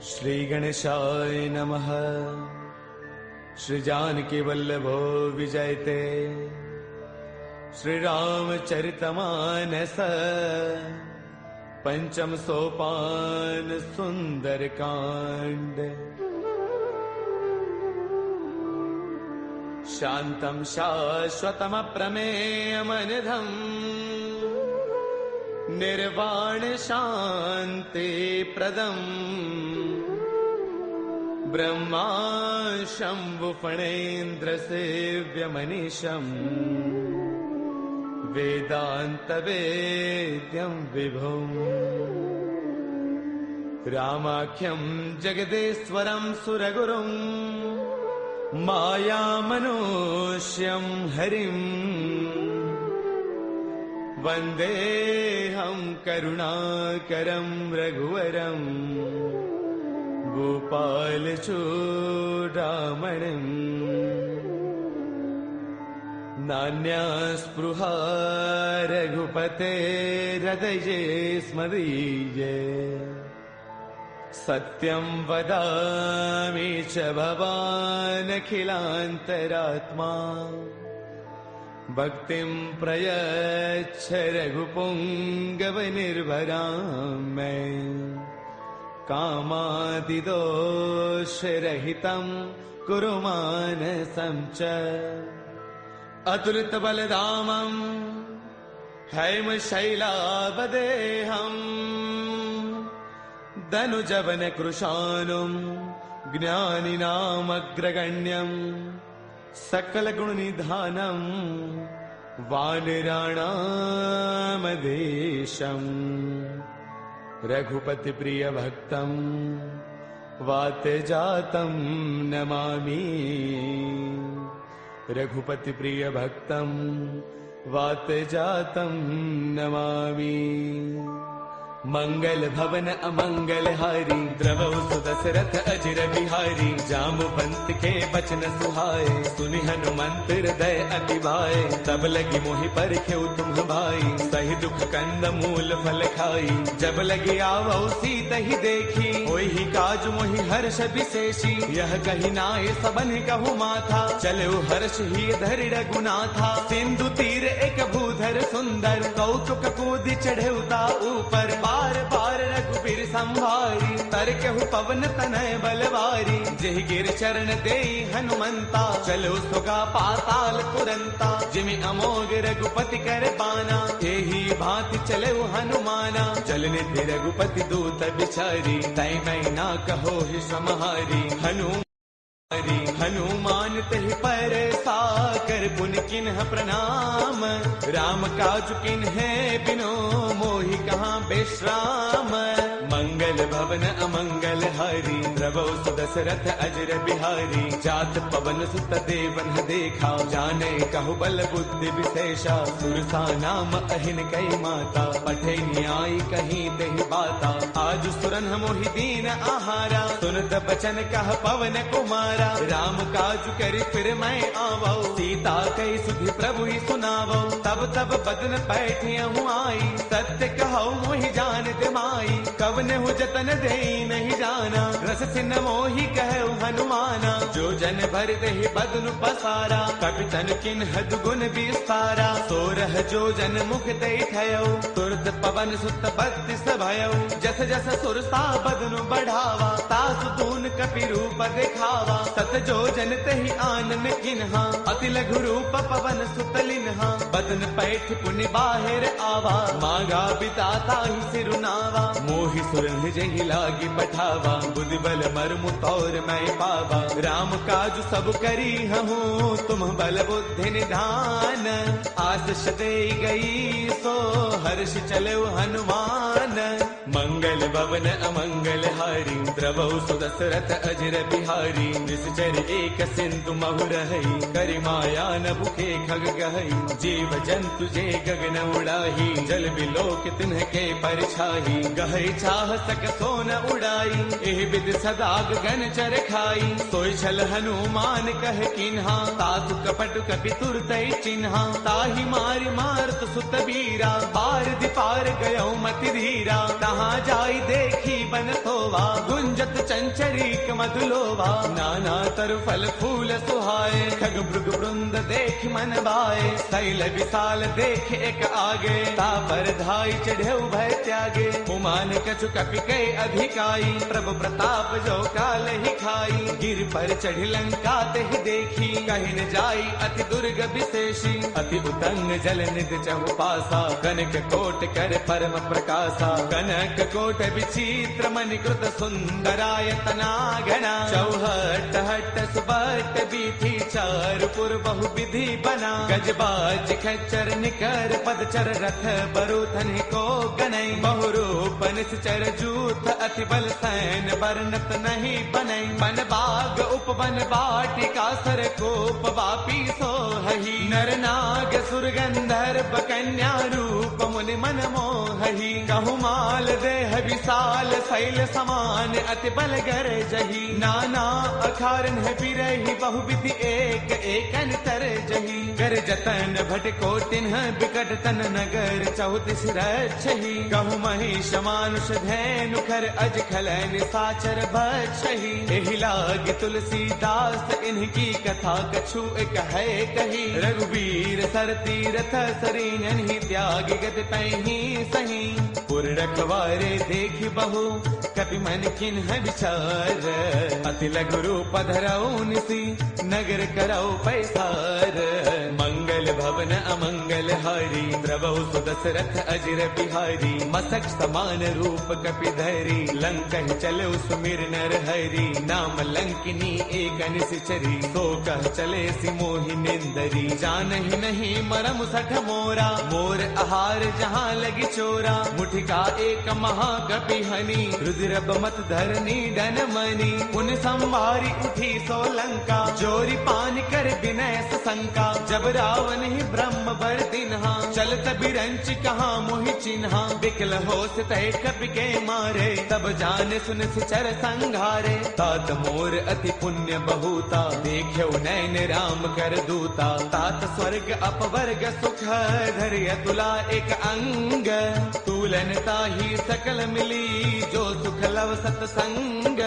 श्री गणेशाय नमः। श्री जानकी वल्लभो विजयते। श्री रामचरितमानस पंचम सोपान सुंदर कांड। शांतं शाश्वतमप्रमेयमनिधम् निर्वाण शांति प्रदम् ब्रह्मा शंभु फणेन्द्र सेव्यमनीशम् वेदांत वेद्यं विभुम् रामाख्यं जगदेश्वरं सुरगुरुं मायामनुष्यं हरिम् वन्देऽहं करुणाकरं रघुवरं गोपालचूडामणिम्। नान्यास्पृहा रघुपतेर्हृदये स्मदीये। सत्यं वदामि च भवानखिलान्तरात्मा। भक्तिं प्रयच्छ रघुपुङ्गवनिर्भरां मे। कामादिदोषरहितं कुरु मानसं च। अतुलितबलधामं हैमशैलावदेहम् धनुजवनकृशानुं ज्ञानिनामग्रगण्यम् सकलगुणनिधानं वानराणामधीशम्। रघुपतिप्रियभक्तं वातजातं नमामि। रघुपतिप्रियभक्तं वातजातं नमामि। मंगल भवन अमंगल हारी द्रवौ सुदशरथ अजिर बिहारी। जामुवंत के बचन सुहाए सुनि हनुमंत हृदय अति भाए। तब लगी मोहि परखेउ तुम भाई सही दुख कंद मूल फल खाई। जब लगी आवौ सीता ही देखी होई काज मोहि हर्ष विशेषी। यह कही नाय सबन कहु माथा चलो हर्ष ही धरि रघुनाथा। सिंधु तीर एक भूधर सुंदर कौतुक कूदि चढ़ेउता ऊपर। बार बार रघुबीर संभारी तरकहु पवन तनय बलवारी। जेहि गिर चरण देई हनुमंता चलो सुगा पाताल तुरंता। जिमि अमोघ रघुपति कर बाना एही भांति चले हनुमाना। जल निधि रघुपति दूत बिचारी तै मैं ना कहो ही समहारी। हनुमान तहि पर साकर पुन किन्ह प्रणाम। राम काज किन्हे बिनो मोहि कहाँ विश्राम। मंगल भवन अमंगल हारी द्रवौ सुदशरथ अजिर बिहारी। जात पवन सुत देवन देखा जाने कहु बल बुद्धि विशेषा। सुरसा नाम अहिन कई माता पठे न्याय कहीं तेहि बाता। आज सुरन मोहि दीन आहारा सुनत बचन कह पवन कुमारा। राम काज करि फिर मैं आवौ सीता कई सुधि प्रभु ही सुनावौ। तब तब बदन पैठियहु आई सत्य कहौ मोहि जान दिमाई। कवन हु जतन देई नहीं जाना रस सिन मोहि कहु हनुमाना। जो जन भर देहि बदनु पसारा कपितन किन्ह दुगुन विस्तारा। सोरह जो जन मुख देई थयौ तुरत पवन सुत बत्तीस भयौ। जस जस सुरसा बदनु बढ़ावा तासु तून कपि रूप दिखावा। सत जो जन तहि आनन किन्हा अति लघु रूप पवन सुत लिन्हा। बदन पैठ पुनि बाहिर आवा मांगा बिताता ही सिरुनावा। मोहि सुरन जहि लागी पठावा बुद्धि बल मर्मु तौर मैं पावा। राम काज सब करी हूँ तुम बल बुद्धि निधान। आशीष दे गई सो हर्ष चलो हनुमान। मंगल भवन अमंगल हारी द्रवौ सुदशरथ दशरथ अजर बिहारी निश्चर एक सिंधु महु रही करि माया न भुखे खग गहई जीव जंतु जे गगन उड़ाही जल बिलोक तिन्ह के परछाही गहई चाह सक सोन उड़ाई एह विद सदा गगन चर खाई सोई छल हनुमान कह किन्हा तातु कपट कपि तुरतई चिन्हा ताहि मारि मारत सुत बीरा पार दिपार गयो मति धीरा तहाँ जाई देखी बन थोवा गुंजत चंचरीक मधुलोवा नाना तरु फल फूल सुहाए खग भृग वृंद देख मन भाए शैल विशाल देख एक आगे ता पर धाई चढ़े भय त्यागे उमान कछु कपि कै अधिकाई प्रभु प्रताप जो काल ही खाई गिर पर चढ़ लंका तेहि देखी कहि न जाई अति दुर्ग विशेषी अति उतंग जल निध चहु पासा कनक कोट कर परम प्रकाशा कनक कोट विचित्र मणिकृत सुंदरायतना घना चौहट हट सुबट बीथी चारपुर बहु विधि बना गजबाज खच्चर निकर पदचर रथ बरुथन को गनई बहुरूप निश्चर जूथ अति बल सैन बरनत नहीं बनई बन बाग उपवन बाटिका सर कोप वापी सोहही नर नाग सुर गंधर्व कन्या रूप मुनि मन मोहही कहु माल देह विशाल शैल समान अति बल गर जही नाना अखारन है बिरही बहुविधि एक एकन तर जही कर जतन भट को तिन्ह बिकट तन नगर चौतीस रक्षही कहु महिष मानुष धैनु खर अज खलन साचर भक्षही एहि लाग तुलसीदास इनकी कथा कछु एक है कही रघुवीर सर तीरथ सरीन ही त्याग गत तहि सही पुर रखवारे देख बहु कपि मन किन्ह विचार अति लघु रूप धरऊ निसी नगर करऊ पैसार मंगल भवन अमंगल हारी द्रवहु सुदशरथ अजर बिहारी मसक समान रूप कपि धरी लंका चलो सुमिर नर हरि नाम लंकिनी एक निश्चरी सो कह चले सि मोहि निंदरी जानहि नहीं मरम सठ मोरा मोर आहार जहाँ लगी चोरा मुठिका एक महाकपि हनी रुद्र मत धरनी डन मनी उन संवारी उठी सो लंका चोरी पान कर विनय शंका जब रावण ही ब्रह्म बर दिन्हा चलत बिरंच कहाँ मोहि चिन्हा बिकल होश तय कपि के मारे तब जाने सुन सिचर संघारे तात मोर अति पुण्य बहुता देख्यो नैन राम कर दूता तात स्वर्ग अपवर्ग सुख धर्य तुला एक अंग तूलन ताही सकल मिली जो सुख लव सतसंग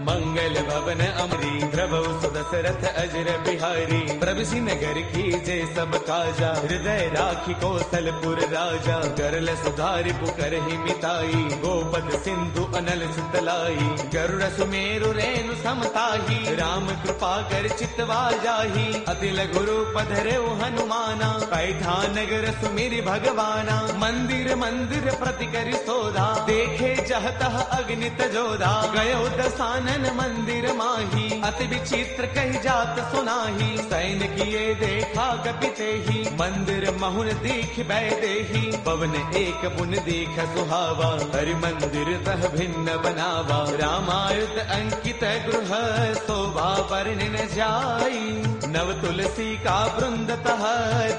मंगल भवन अमरी द्रवहु सुदशरथ अजर बिहारी प्रभु नगर की जय सब काजा हृदय राखी कौशलपुर राजा गरल सुधारि पुकर ही मिताई गोपद सिंधु अनल सुतलाई गरुड़ सुमेरु रेणु समताही राम कृपा कर चितवा जाही अति लघु रूप धरेउ हनुमाना पैठा नगर सुमिरि भगवाना मंदिर मंदिर प्रति करि सोधा देखे जहतः अग्नित जोधा गयो दसानन मंदिर माही अति विचित्र कही जात सुनाही सैन किए देखा कपिते ही मंदिर महुन दीख बैदेही पवन एक पुन दीख सुहावा हरि मंदिर तह भिन्न बनावा रामायुध अंकित गृह शोभा वर्णि न जाई नव तुलसी का वृंद तह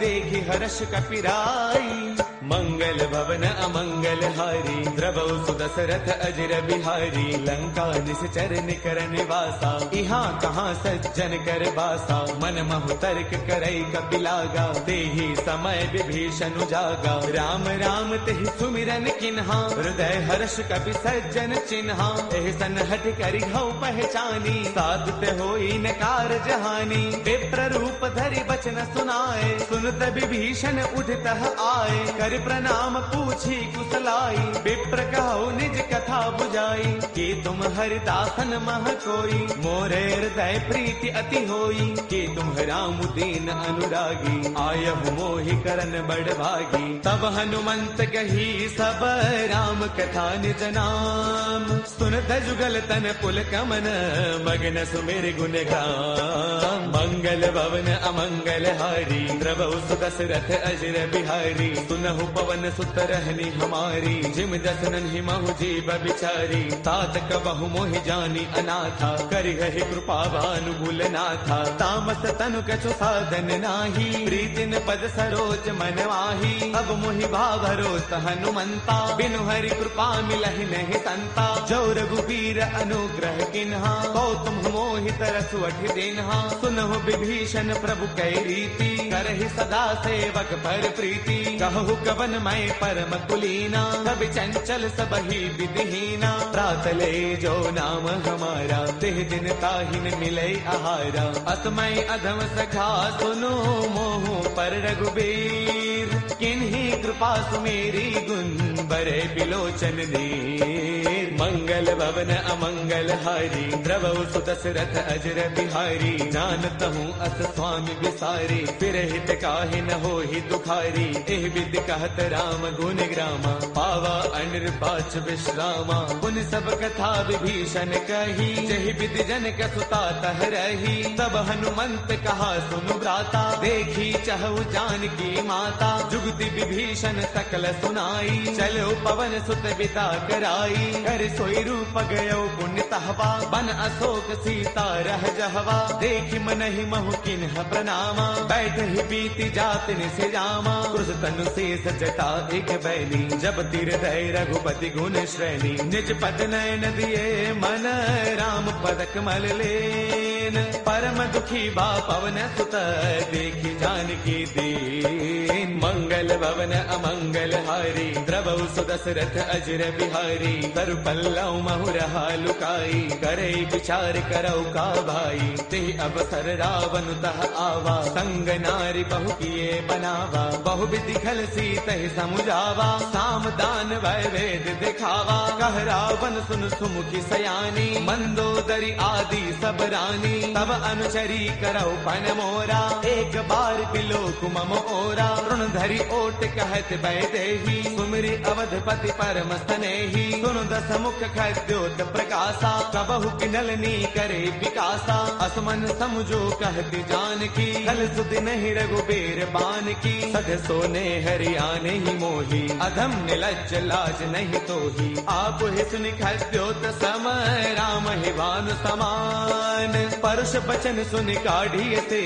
देखी हर्ष कपिराई मंगल भवन अमंगल हारी द्रवहु सुदशरथ अजर बिहारी लंका निश्चर निकर निवासा यहाँ कहाँ सज्जन कर बासा मन महु तर्क करई कपिलागा तेहि समय विभीषण जागा राम राम तेहि सुमिरन किन्हा हृदय हर्ष कपि सज्जन चिन्हा एहि सन हट करि हऊ पहचानी साधुत होई न कार जहानी विप्र रूप धरि बचन सुनाए सुनत विभीषण उठतः आए कर प्रणाम पूछी कुशलाई विप्र कहो निज कथा बुझाई कि तुम हरिदासन मह कोई मोरे हृदय प्रीति अति होई कि तुम राम दीन अनुरागी आयहु मोहि करन बड़ भागी तब हनुमंत कही सब राम कथा निज नाम सुनत जुगल तन पुल कमन मगन सुमिर गुण गाम मंगल भवन अमंगल हारी द्रवहु सुदशरथ अजर बिहारी सुनहु कहु पवन सुत रहनी हमारी, जिम दसनन ही महु जीव बिचारी। तात कबहु मोहि जानी अनाथा, करि हहि कृपा भानुगुल नाथा। तामस तनु कछु साधन नाही, प्रीतिन पद सरोज मन माही। अब मोहि भाभरोस हनुमंता, बिनु हरि कृपा मिलहि नहीं संता। जो रघुबीर अनुग्रह किन्हा, कौतुम मोहि तरसु अठि दिन्हा। सुनहु विभीषण प्रभु कै रीति, करहि सदा सेवक पर प्रीति। कहु कवन मैं परम कुलीना, कवि चंचल सबहि विधिहीना। प्रातले जो नाम हमारा, तिह दिन ताहिन मिलै आहारा। असमय अधम सखा सुनो, मोहु पर रघुबीर। किन्ही कृपा सुमेरी, गुण बरे बिलोचन नीर। मंगल भवन अमंगल हारी, द्रवहु सुत दशरथ अजर बिहारी। जानत हूँ अस स्वामी विसारी, फिर हित काहे न होहि दुखारी। एह विधि कहत राम गुण ग्रामा, पावा अनिर्वाच विश्रामा। पुन सब कथा विभीषण कही, जहि विधि जनक सुता तह रही। तब हनुमंत कहा सुनु भ्राता, देखी चहु जानकी माता। जुगति विभीषण सकल सुनाई, चलो पवन सुत बिता कराई। कर सोई रूप गयो पुण्य तहवा, बन अशोक सीता रह जहवा। देखि मनहि महु किन्ह प्रणामा, बैठ ही बीती जात निसे जामा। क्रुश तनु शेष जटा एक बैली, जब तीर दय रघुपति गुण श्रेणी। निज पद नयन दिए मन, राम पद कमल लेन। परम दुखी बा पवन सुत, देखि जानकी दीन। मंगल भवन अमंगल हारी, द्रवहु सुत दशरथ अजर बिहारी। तरु पल्लव महु रहा लुकाई, करे विचार करौ का भाई। ते अवसर रावण तह आवा, संग नारी बहु किए बनावा। बहु विधि खल सीतहि समुझावा, साम दान वै वेद दिखावा। कह रावण सुन सुमुखी सयानी, मंदोदरी आदि सब रानी। तब अनुचरी करौ पन मोरा, एक बार बिलोक मम ओरा। ऋण धरि ओट कहत वैदेही, सुमिरि अवधपति परम स्नेही। सुनु दस मुख खद्योत प्रकाशा, कबहु किनलनी करे विकासा। असमन समझो कहती जानकी, कल सुधि नहीं रघुबीर बान की। सध सोने हरियाणे ही मोही, अधम निलज्ज लाज नहीं तोही। आप ही सुनि खद्योत सम, राम ही भानु समान। परुष बचन सुनि काढ़ी से,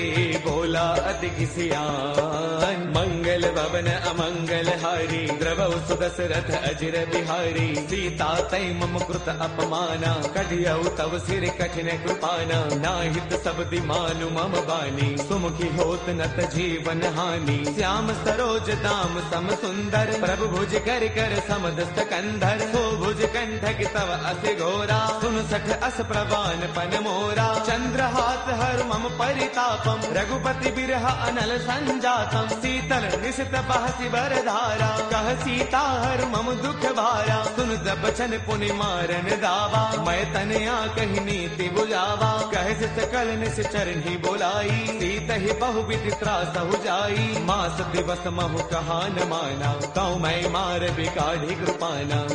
बोला अति किसियान। मंगल भवन अमंगल हारी, द्रवहु सुत दशरथ अजर बिहारी। सीता तै मम कृत अपमाना, कढ़ियौ तव सिर कठिन कृपाना। नाहित सब दिमानु मम बानी, सुमुखी होत नत जीवन हानि। श्याम सरोज दाम सम सुंदर, प्रभु भुज कर कर समदस्त कंधर। सो भुज कंठक तव अस घोरा, सुन सठ अस प्रवान पन मोरा। चंद्रहास हर मम परितापम, रघुपति बिरह अनल संजातम। शीतल निशित बहसि बरधारा, कह सीता हर मम दुख भारा। सुन बचन पुनि मारन दावा, मैं तनया कही नीति बुझावा। कह सकल निस चरणी बोलाई, सीत ही बहु विधि त्रासहु जाई। मास दिवस महु कहा न माना, कौ मैं मार बिकाढ़ी कृपाना।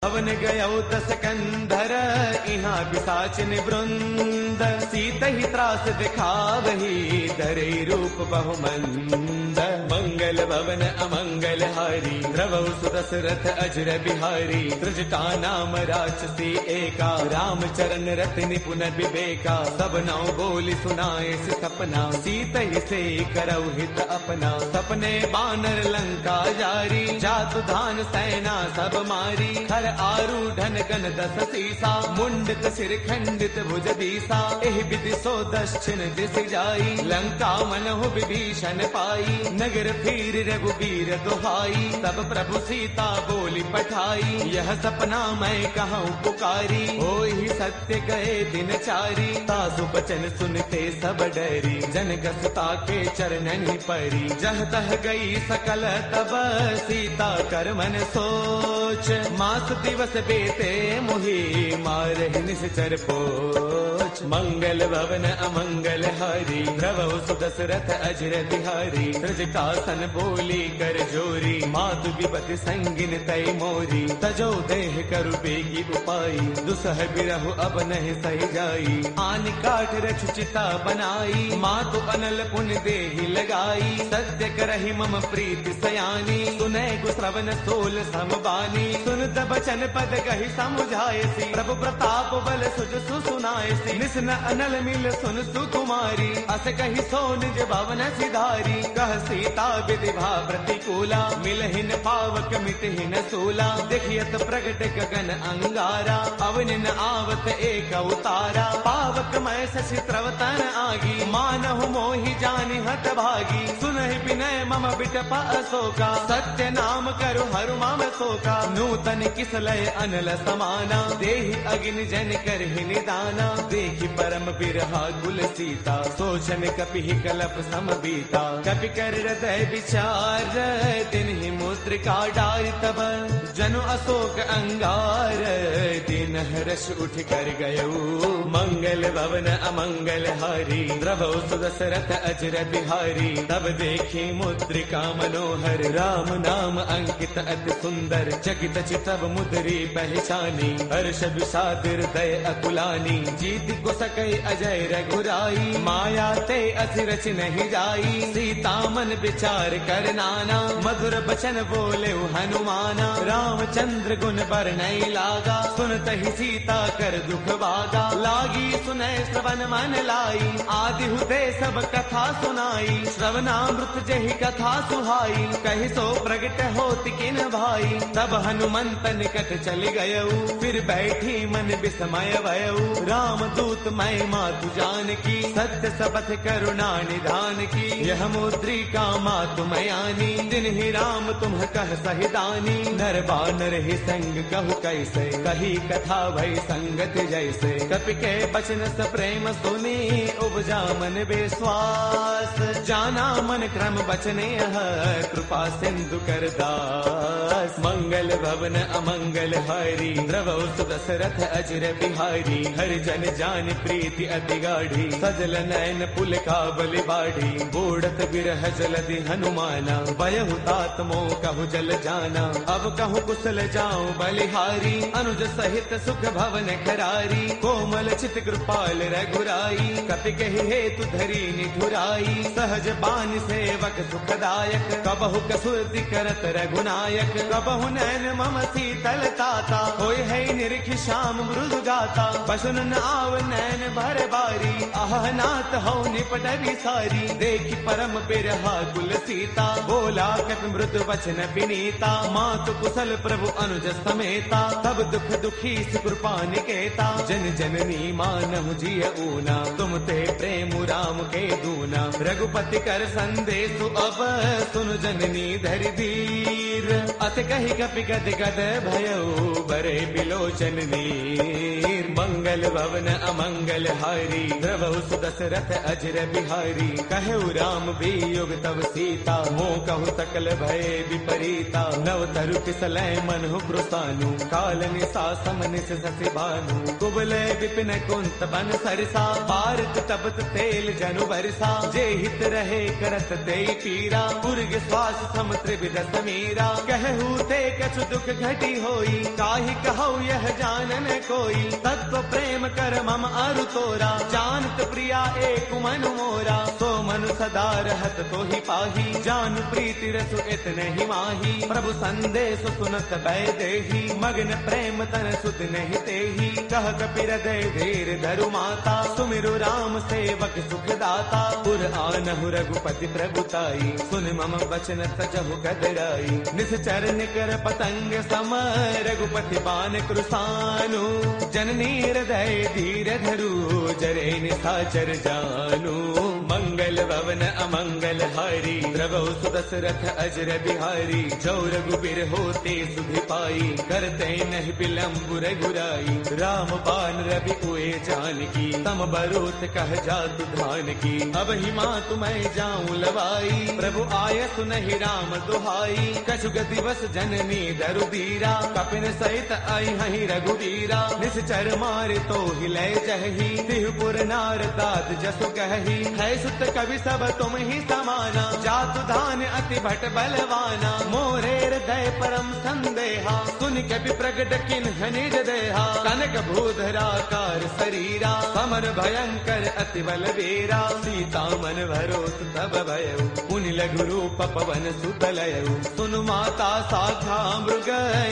भवन गयो दस कंधर, इहाँ पिशाचिन वृंद। सीत ही त्रास दिखावही, धरे रूप बहुमंद। मंगल भवन अमंगल हारी, द्रवहु सुत दशरथ अजर बिहारी। त्रिजटा नाम राक्षसी एका, राम चरण रति निपुण विवेका। सब नाउ बोली सुनाए सपना, सीत ही से करौ हित अपना। सपने बानर लंका जारी, जातु धान सेना सब मारी। खर आरूढ़न गण दस सीसा, मुंडित सिर खंडित भुज दीसा। एहि विधि सो दक्षिण दिस जाई, लंका मनहु विभीषण पाई। नगर फिर रघुबीर दुहाई, तब प्रभु सीता बोली पठाई। यह सपना मैं कहूँ पुकारी, होई सत्य गए दिन चारी। तासु बचन सुनते सब डरी, जनक सुता के चरणन परी। जह तह गई सकल तब, सीता कर मन सोच। मास दिवस बेते मुहि, मारहि निश्चर पोच। मंगल भवन अमंगल हारी, द्रवौ सुदशरथ अजर बिहारी। ब्रजकासन बोली कर जोरी, मातु विपति संगिन तय मोरी। तजो देह करु बेगी उपाई, दुसह बिरहु अब नहीं सही जाई। आन काठ रच चिता बनाई, मातु अनल पुन देहि लगाई। सत्य करहि मम प्रीति सयानी, सुनै गो श्रवण सोल समबानी। सुनत बचन पद कहि समुझायसी, प्रभु प्रताप बल सुज सुनायसी। निसन अनल मिल सुन सुकुमारी, अस कहि सो निज भवन सिधारी। कह सीता विधि भा प्रतिकूला, मिलहिन पावक मिटहिन सूला। देखियत प्रगट गगन अंगारा, अवनिन आवत एक अवतारा। पावक मैं शशि त्रवतन आगी, मानहु मोहि जानि हत भागी। सुनहि विनय मम बिटप अशोका, सत्य नाम करु हरु मम शोका। नूतन किसलय अनल समाना, देहि अग्नि जन करहि निदाना। देखि परम बिरहा कुल सीता, सोचन कपिहि कलप समबीता। कपि कर हृदय विचार, तिन्हि मुद्रिका डारि तब। जनु अशोक अंगार, दिन हर्ष उठ कर गयऊ। मंगल भवन अमंगल हारी, द्रवौ सुदशरथ अजर बिहारी। तब देखी मुद्रिका मनोहर, राम नाम अंकित अति सुंदर। चकित चितव मुद्री पहचानी, हर्ष विषाद हृदय अकुलानी। जीत को सकई अजय रघुराई, माया ते अति रच नहीं जाई। सीता मन विचार कर नाना, मधुर बचन बोले हनुमाना। रामचंद्र गुण बरनई लागा, सुनत ही सीता कर दुख भागा। लागी सुनय श्रवण मन लाई, आदि हुते सब कथा सुनाई। श्रवणामृत जहि कथा सुहाई, कहि सो प्रगट होति किन भाई। तब हनुमंत निकट चल गयऊ, फिर बैठी मन विस्मय भयऊ। राम दूत मैं मातु जान की, सत्य सबथ करुणा निधान की। यह मुद्रिका मातु मयानी, दिन ही राम तुम कह सहिदानी। नर बानर ही संग कहु कैसे, कही कथा भई संगत जैसे। कपि के बचन स प्रेम सुनी, उपजा मन विश्वास। जाना मन क्रम बचने कृपा सिंधु कर दास। मंगल भवन अमंगल हारी, द्रवौ सुदशरथ अजर बिहारी। हरि जन जान प्रीति अति गाढ़ी, सजल नयन पुल काबल बाढ़ी। बूढ़त बिरह जलधि हनुमाना, बयहु तात मोह कहु जल जाना। अब कहु कुशल जाऊं बलिहारी, अनुज सहित सुख भवन खरारी। कोमल चित कृपाल रघुराई, कपि कहि हेतु धरी निठुराई। सहज बान सेवक सुखदायक, कबहु कसुरति करत रघुनायक। कबहु नैन मम शीतल ताता, होय है निरखि श्याम मृदु गाता। बसुन आव नैन भर बारी, आह नाथ हो निपट विसारी। देखि परम बिरहा कुल सीता, बोला कपि मृदु वचन विनीता। मातु कुशल प्रभु अनुज समेता, तब दुख दुखी कृपा निकेता। जन जननी मानहु जिय ऊना, तुम ते प्रेम राम के दूना। रघुपति कर संदेशु अब, सुन जननी धरि धीर। अत कहि कपि गद गद भयऊ, बरे बिलोचन नीर। मंगल भवन अमंगल हारी, द्रवौ सुदशरथ अजर बिहारी। कहु राम वियोग तब सीता, मोह कहु सकल भय विपरीता। नव तरु किसलय मनहु ब्रुसानु, काल निसा समनिस शशि भानु। कुबले विपिन कुंत बन सरसा, पारत तपत तेल जनु बरसा। जे हित रहे करत ते पीरा, पुरग श्वास सम त्रिविध समीरा। कहु ते कछु दुख घटी होई, काहि कहु यह जानन कोई। तत्व प्रेम कर मम अरु तोरा, जानत प्रिया एक मनु मोरा। सो मनु सदा रहत तो ही पाही, जानु प्रीति रसु इतने ही माही। प्रभु संदेश सुनत भय देही, मग्न प्रेम तन सुध नहीं तेही। कह कपि हृदय धीर धरु माता, सुमिरु राम सेवक सुख दाता। पुर आनहु रघुपति प्रभुताई, सुन मम वचन सजहु कदराई। निश्चर निकर पतंग सम, रघुपति बान कृसानु। जननी हृदय धीर धरु, जरे निशाचर जानु। मंगल भवन अमंगल हारी, द्रवौ सुदशरथ अजर बिहारी। जो रघुबीर होते सुधि पाई, करते नहीं विलंब रघुराई। राम बान रवि उए जानकी, तम बरूत कह जातु धान की। अब ही माँ तुम्हें जाऊं लवाई, प्रभु आय सुनहि राम दुहाई। कछु दिवस जननी दरुदीरा, कपिन सहित आई हहि रघुवीरा। निश्चर मारे तो हिले जही, तिहुपुर नार दात जसु कही। है सुत कवि सब तुम ही समाना, जातु धान अति भट बलवाना। मोरे हृदय परम संदेहा, सुन के भी प्रगट किन्ह निज देहा। कनक भूधराकार शरीरा, समर भयंकर अति बलवीरा। सीता मन भरोस तब भयउ, पुनि लघु रूप पवन सुत लयउ। सुनु माता शाखा मृग,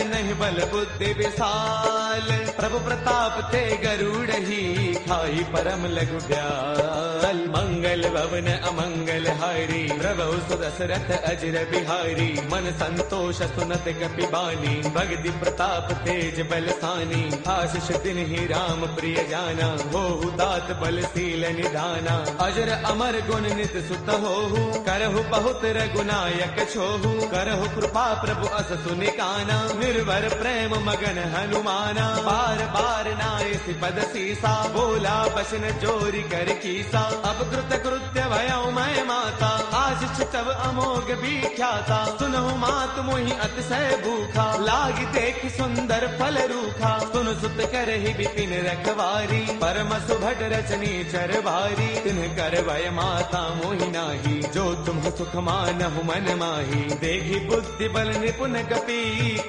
नहीं बल बुद्धि विशाल। प्रभु प्रताप ते गरुड़ही, खाई परम लघु ब्याल। मंगल भवन अमंगल हारी, प्रभु सुदशरथ अजर बिहारी। मन संतोष सुनत कपि बानी, भगति प्रताप तेज बलसानी। आशीष दिन ही राम प्रिय जाना, होहु दात बलशील निधाना। अजर अमर गुण नित सुत होहु, करहु बहुत रघुनायक छोहु। करहु कृपा प्रभु अस सुनिकाना, निर्भर प्रेम मगन हनुमाना। बार बार नाय पद सीसा, बोला बसन जोरी कर कीसा। अब कृत कृत्य भयउ मैं माता, आशीष तब अमोघ विख्याता। सुनहु मात मोहि अतिशय भूखा, लागी देख सुंदर फल रूखा। सुन सुत करहि बिपिन रखवारी, परम सुभट रचनी चरवारी। तिन्ह कर भय माता मोहि नाही, जो तुम सुख मानहु मन माही। देखी बुद्धि बल निपुण कपि,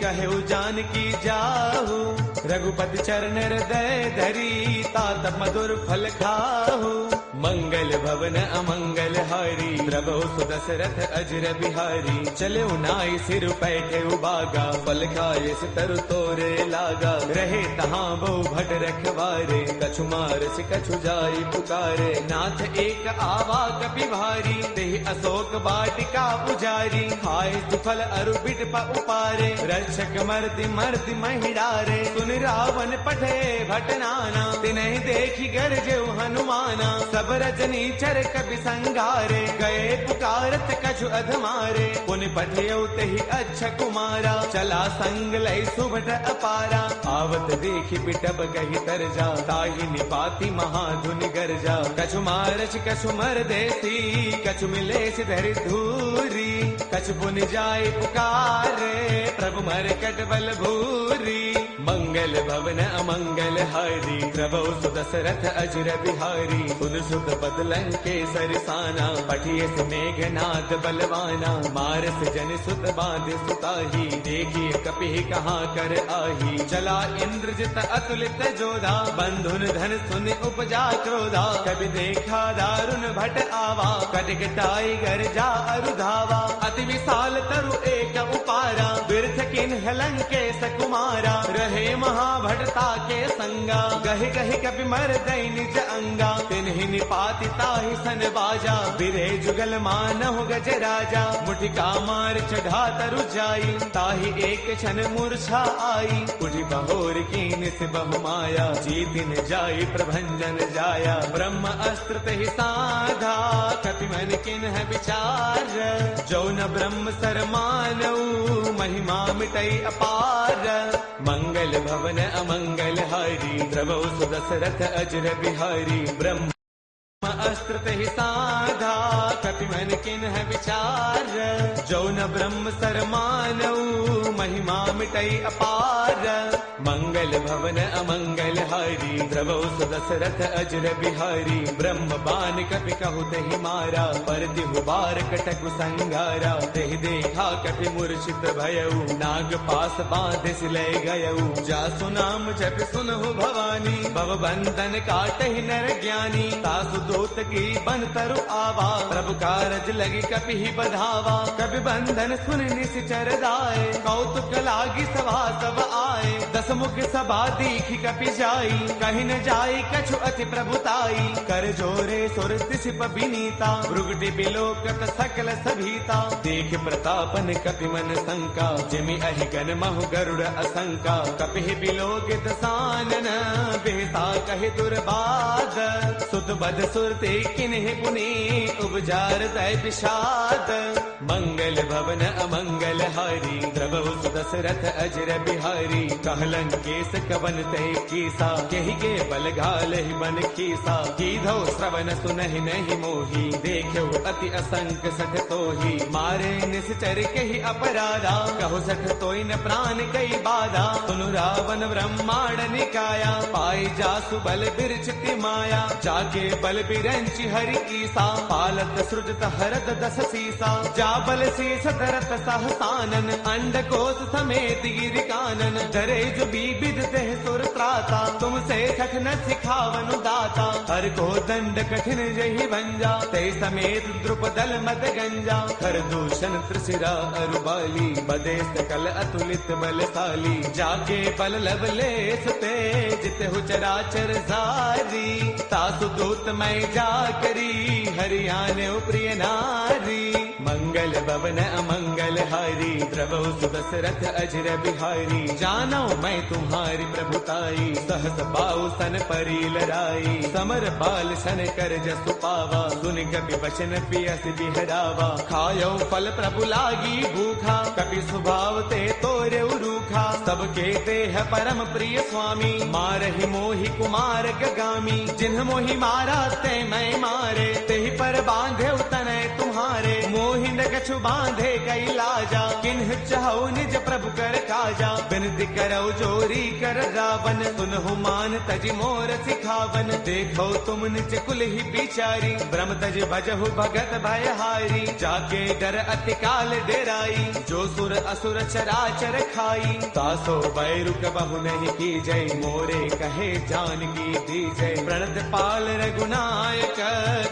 कहु जानकी जाहु। रघुपति चरण हृदय धरी, तात मधुर फल खाहु। मंगल भवन अमंगल हारी, प्रभु सुदशरथ अजर बिहारी। चले नाई सिर पैठे उबागा, फल खाए तरु तोरे लागा। रहे तहाँ बहु भट रखवारे, कछु मारस कछु जाई पुकारे। नाथ एक आवा कपि भारी, तेहि अशोक वाटिका पुजारी। खाए फल अरु बिट उपारे, रक्षक मर्दि मर्दि महिडारे। सुन रावण पठे भटनाना, तिन्हि देखी गरजेउ हनुमाना। सब रजनी चर कपि संगारे, गए पुकारत कछु अधमारे। पुन पठयउ तेहि अच्छा कुमारा, चला संग लय सुभट अपारा। आवत देखि बिटप कहि तरजा, ताहि निपाति महाधुनि गरजा। कछु मारच कछु मर देसी, कछु मिलेस धरि धूरी। कछु पुनि जाय पुकारे, प्रभु मरकट बल भूरी। मंगल भवन अमंगल हारी, प्रभु सुदशरथ अजर बिहारी। सुन सुत बदलं के सरसाना, पठिए से मेघनाद बलवाना। मारस जन सुत बांध सुताही, देखिए कपि कहाँ कर आही। चला इंद्रजित अतुलित जोधा, बंधुन धन सुन उपजा क्रोधा। कभी देखा दारुण भट आवा, कटकटाई गर्जा अरुधावा। अति विशाल तरु एक उपारा, बिरथ किन्ह लंकेश कुमारा। रहे महाभटता के संगा, गहि गहि कपि मर दई निज अंगा। तिन्हि निपाति ताहि सन बाजा, बिरे जुगल मानहु गज राजा। मुठिका मार चढ़ा तरु जाई, ताहि एक क्षण मूर्छा आई। उठि बहोर कीन से बहु माया, जीतिन जाई प्रभंजन जाया। ब्रह्म अस्त्र तेहि साधा, कपि मन किन्ह विचार। जो न ब्रह्म सर मानऊ, महिमा मिटई अपार। मंगल भवन अमंगल हारी, प्रभु सुदशरथ अजर बिहारी। ब्रह्म अस्त्र तेहि साधा, कपि मन किन्ह विचार। जो न ब्रह्म सर मानऊ, महिमा मिटई अपार। मंगल भवन अमंगल हारी, प्रभु सुदशरथ अजर बिहारी। ब्रह्म बान कपि कहु तेहि मारा, पर दिहु बार कटकु संगारा। तेहि देखा कपि मूर्छित भयउ, नाग पास बांधे सिलय गयउ। जासु नाम जप सुनहु भवानी, भव बंधन काटहि नर ज्ञानी। तासु दूत की बन तरु आवा, प्रभु कारज लगी कपि ही बधावा। कपि बंधन सुन निश्चर दाए, कौतुक लागी सभा सब आए। दस मुख सभा दीखी कपि जाई, कहीं न जाई कछु अति प्रभुताई। कर जोरे सुर तिसिप बिनीता, भृगुटि बिलोकत सकल सभीता। देख प्रतापन कपि मन शंका, जिमि अहिगन महु गरुड़ असंका। कपि बिलोकित सानन, बेहसा कहि दुर्बाद। सुत बद सुर ते किन्हि पुनि उपजार तय विषाद। मंगल भवन अमंगल हारी द्रवहु सुदशरथ अजर बिहारी। कहलन केस कवन तय कीसा केहि के बल घाल ही बन कीसा। कीधो श्रवण सुनहि नहीं मोही देखो अति असंक सठ तोही। मारे निश्चर कही अपराधा कहो सठ तोई न प्राण कई बाधा। सुनु रावण ब्रह्मांड निकाया पाई जासु बल बिरचिति माया। जाके बल बिरंचि हरि कीसा पालत सृजत हरत दस सीसा। जा बल शीस धरत सहसानन अंड कोश समेत गिरि कानन। धरे जो विविध देह सुर त्राता तुमसे सठ न सिखावनु दाता। हर को दंड कठिन जहि भंजा ते समेत द्रुपदल मद गंजा। खर दूषण त्रिशिरा अरुबाली बदे सकल अतुलित बलशाली। जाके बल लवलेस ते जित हु चराचर सारी। तासु दूत मैं जा करी हरियाणे प्रिय नारी। मंगल भवन अमंगल हारी द्रवहु सुदशरथ अजर बिहारी। जानो मैं तुम्हारी प्रभुताई सहस बाहु सन परी लड़ाई। समर बाल सन कर जसु पावा सुन कपि वचन पियस बिहरावा। खायो फल प्रभु लागी भूखा कपि स्वभाव ते तोरे रूखा। सबके देह परम प्रिय स्वामी मारहि मोहि कुमार गगामी। जिन्ह मोहि मारा ते मैं मारे तेहि पर बांधे तनय तुम्हारे। मोहि न कछु बांधे कई लाजा किन्ह चाहो निज प्रभु कर काजा। बिनती करो जोरी कर रावण सुनहु मान तज मोर सिखावन। देखो तुम निज कुल ही बिचारी ब्रह्म तज भजहु भगत भयहारी। जाके डर अति काल डेराई जो सुर असुर चराचर खाई। तासो बैरु कबहु नहीं की जय मोरे कहे जान की दी जय। प्रणत पाल रघुनायक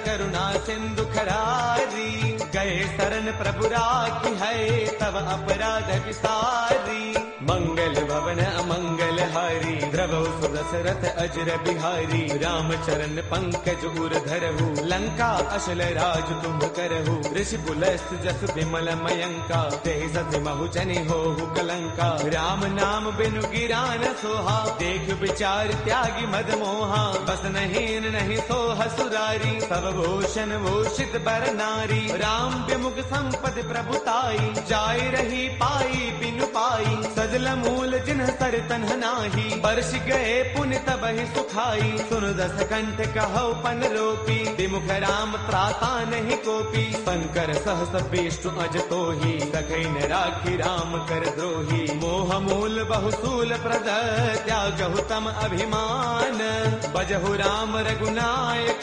करुणा सिंधु खरारी। गए शरण प्रभु राखी है तब अपराध विसारी। मंगल भवन अमंगल हारी द्रवहु सुदशरथ अजर बिहारी। राम चरण पंकज उर धरहु लंका अशल राज तुम करहु। ऋषि पुलस्त जस विमल मयंका ते सति महु जनि होहु कलंका। राम नाम बिनु गिरा न सोहा देख विचार त्यागी मद मोहा। बस नहीं नहीं सोह सुरारी सब भूषण भूषित बर नारी। राम विमुख संपद प्रभुताई जाय रही पाई बिनु पाई। सजल मूल जिन्ह सर तन्ह नाही बरस गए पुण्य तब ही सुखाई। सुन दस कंठ कहो पन रोपी विमुख राम त्राता नहीं कोपी। शंकर सहस विष्णु अज तोही सखै न राखी राम कर द्रोही। मोह मूल बहुसूल प्रद त्यागहु तम अभिमान। बजहु राम रघुनायक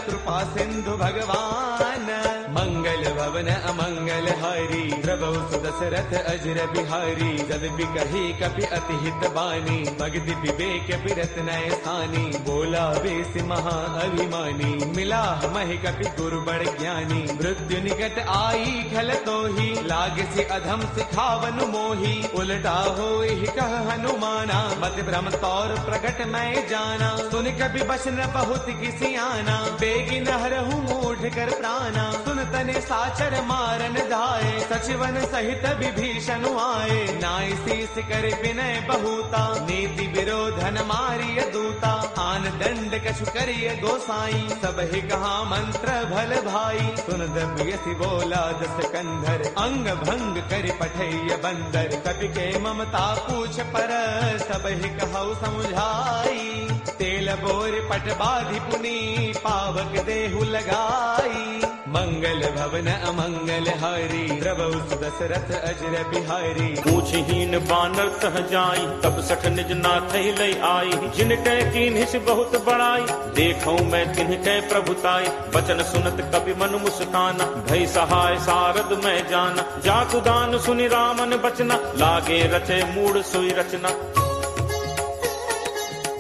कृपा सिंधु भगवान। मंगल भवन अमंगल हारी द्रवहु सुदशरथ अजर बिहारी। जद बिकहि कपि अति हित बानी भगति विवेक बिरत नय स्थानी। बोला बेस महा अभिमानी मिला महि कपि गुरु बड़ ज्ञानी। मृत्यु निकट आई खल तोही लागे से अधम सिखावन मोही। उलटा होई कह हनुमाना मत भ्रम तौर प्रकट मैं जाना। सुन कपि बचन बहुत किसी आना बेगी नहरहु मूढ़ कर प्राणा। सुन तने साचर मारन धाये सचिवन सहित विभीषण आए। नाय शीस कर विनय बहुता नीति विरोधन मारिय दूता। आन दंड कछु करिय गोसाई सब ही कहा मंत्र भल भाई। सुन दबियसि बोला दस कंधर अंग भंग कर पठैय बंदर। कपि के ममता पूछ पर सब ही कहु समुझाई। तेल बोर पट बाधि पुनि पावक देहु लगाई। मंगल भवन अमंगल हारी द्रवहु सुदशरथ अजर बिहारी। पूछहीन बानर तह जाई तब सठ निज नाथ लई आई। जिन कै कीन्हिस बहुत बड़ाई देखौ मैं तिन्ह कै प्रभुताई। बचन सुनत कपि मन मुस्काना भई सहाय सारद मैं जाना। जाकु दान सुनि रामन बचना लागे रचे मूढ़ सोई रचना।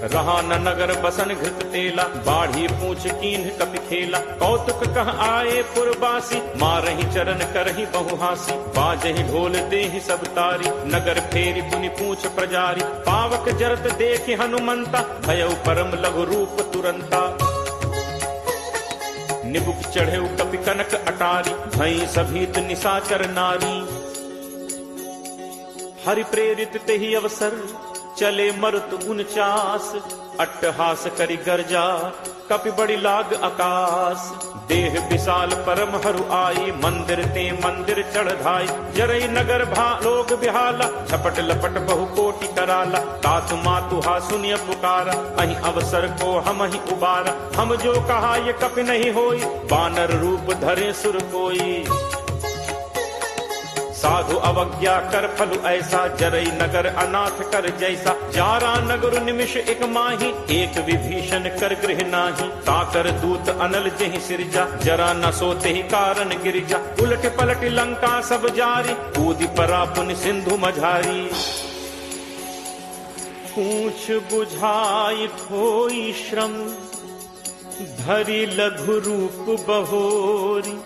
रहा न नगर बसन घृत तेला बाढ़ी पूछ कीन्ह कपि खेला। कौतुक कह आए पुरबासी मारहि चरण करहि बहुहासी। बाजहि ढोल देहि सब तारी नगर फेरी पुनि पूछ प्रजारी। पावक जरत देखि हनुमंता भयउ परम लघु रूप तुरंता। निबुक चढ़ेउ कपि कनक अटारी भई सभीत निशाचर नारी। हरि प्रेरित तेहि अवसर चले मरुत 49 अट्टहास करि गर्जा। कपि बड़ी लाग आकाश। देह विशाल परम हरु आई, मंदिर ते मंदिर चढ़ाई। जरई नगर लोग बिहाला, झपट लपट बहु कोटि कराला। तातु मातु हा सुनिय पुकारा, अहि अवसर को हम ही उबारा। हम जो कहा ये कपि नहीं होई, बानर रूप धरे सुर कोई। साधु अवज्ञा कर फलु ऐसा, जरई नगर अनाथ कर जैसा। जारा नगर निमिष एक माही, एक विभीषण कर गृह नाही। ताकर दूत अनल जहि सिरजा, जरा न सोते ही कारण गिरिजा। उलट पलट लंका सब जारी, कूदि परा पुन सिंधु मझारी। पूछ बुझाई थोई श्रम, धरि लघु रूप बहोरी।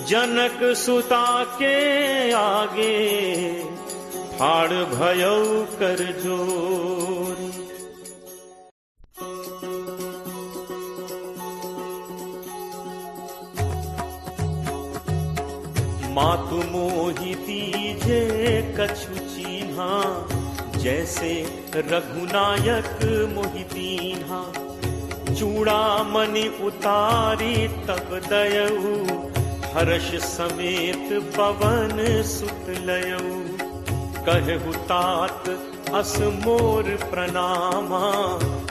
जनक सुता के आगे, फाड़ भयउ कर जोरी। मातु मोहि दीजे कछु चीन्हा, जैसे रघुनायक मोहि दीन्हा। चूड़ामणि उतारी तब दयऊ, हर्ष समेत पवन सुत लयऊ। कहु तात अस मोर प्रणामा,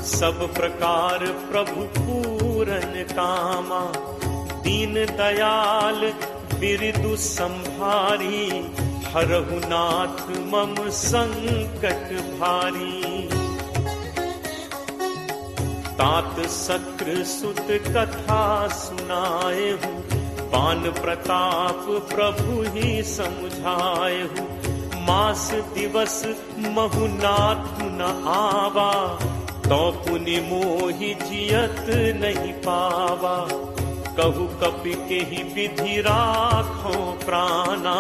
सब प्रकार प्रभु पूरन कामा। दीन दयाल बिरदु संभारी, हरहु नाथ मम संकट भारी। तात सक्र सुत कथा सुनाए हूँ, पान प्रताप प्रभु ही समुझायहु। मास दिवस महु नाथु न आवा, तो पुनि मोहि जियत नहीं पावा। कहु कपि केहि विधि राखो प्राणा,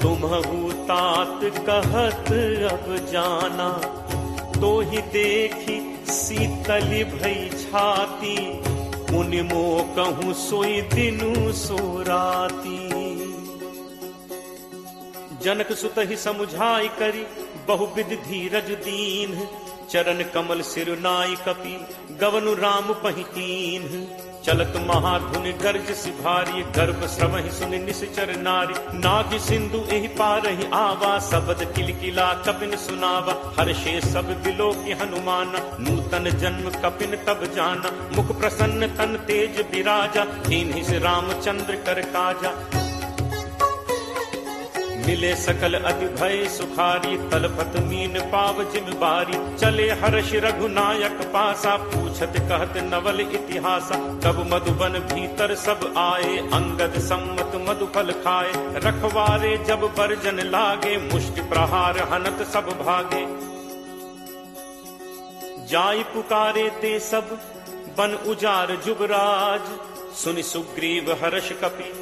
तुम्हु तात कहत अब जाना। तो ही देखी शीतल भई छाती, मुनि मो कहूँ सोई दिनु सो राती। जनक सुत ही समुझाई करी, बहुविध धीरज दीन। चरण कमल सिर नाई कपि, गवनु राम पहितीन। चलत महाधुनि गर्ज सिभारी, गर्भ श्रवहि सुनि निश्चर नारी। नाग सिंधु एहि पारहि आवा, शब्द किलकिला कपिन सुनावा। हर्षे सब बिलोकि हनुमान, नूतन जन्म कपिन तब जाना। मुख प्रसन्न तन तेज विराजा, दीन्हि से रामचंद्र कर काजा। मिले सकल अति भय सुखारी, तलपत मीन पाव जिम बारी। चले हर्ष रघुनायक पासा, पूछत कहत नवल इतिहासा। तब मधुबन भीतर सब आए, अंगद सम्मत मधुफल खाए। रखवारे जब बरजन लागे, मुष्टि प्रहार हनत सब भागे। जाई पुकारे ते सब, बन उजार जुबराज। सुनि सुग्रीव हर्ष कपि,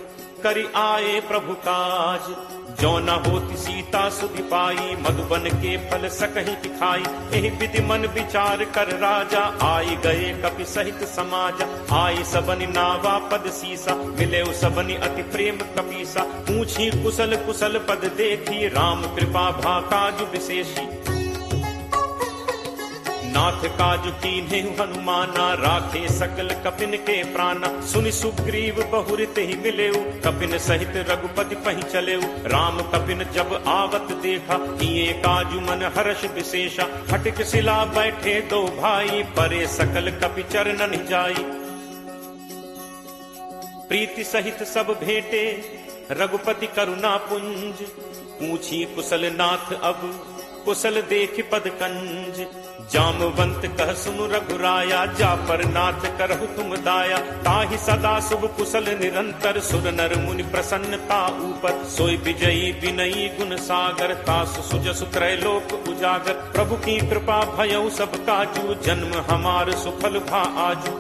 करि आए प्रभु काज। जो न होती सीता सुधि पाई, मधुबन के फल सकहि दिखाई। एहि विधि मन विचार कर राजा, आई गए कपि सहित समाजा। आई सबनि नावा पद सीसा, मिले सबनि अति प्रेम कपीसा। पूछी कुशल कुशल पद देखी, राम कृपा भा काज विशेषी। नाथ काज कीन्हे हनुमाना, राखे सकल कपिन के प्राणा। सुनि सुग्रीव बहुरित ही मिलेऊ, कपिन सहित रघुपति पहि चलेऊ। राम कपिन जब आवत देखा, किए काजु मन हर्ष विशेषा। हटिक शिला बैठे दो भाई, परे सकल कपि चरणन जाई। प्रीति सहित सब भेंटे, रघुपति करुणा पुंज। पूछी कुशल नाथ अब, कुशल देख पद कंज। जामवंत कह सुनु रघुराया, जा पर नाथ करहु तुम दाया। ताहि सदा शुभ कुशल निरंतर, सुर नर मुनि प्रसन्नता ऊपर। सोई विजयी विनयी गुण सागर, तासु सुजसु त्रैलोक उजागर। प्रभु की कृपा भयउ सब काजू, जन्म हमार सुफल भा आजू।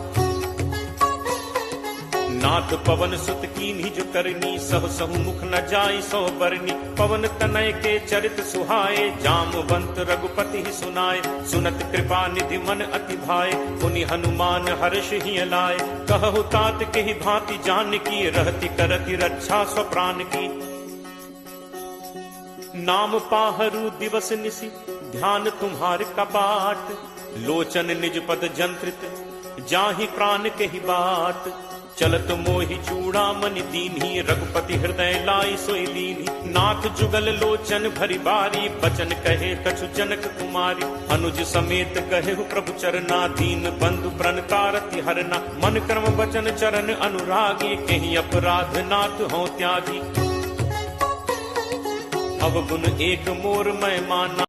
नाथ पवन सुत कीन्ही जो करनी, सह सहु मुख न जाई सो बरनी। पवन तनय के चरित सुहाए, जामवंत रघुपति ही सुनाए। सुनत कृपा निधि मन अति भाए, पुनि हनुमान हर्ष ही लाए। कहु तात के ही भांति जान की, रहति करति रक्षा स्वप्राण की। नाम पाहरु दिवस निशि, ध्यान तुम्हार कपाट। लोचन निज पद जंत्रित, जाहि प्राण कही बात, चलत मोहि चूड़ामणि दीन्ही, रघुपति हृदय लाई सोई लीन्ही। नाथ जुगल लोचन भरी बारी, बचन कहे कछु जनक कुमारी। अनुज समेत कहे प्रभु चरना, दीन बंधु प्रण तारति हरना। मन कर्म वचन चरण अनुरागी, कहीं अपराध नाथ हो त्यागी। अवगुण एक मोर मैं माना,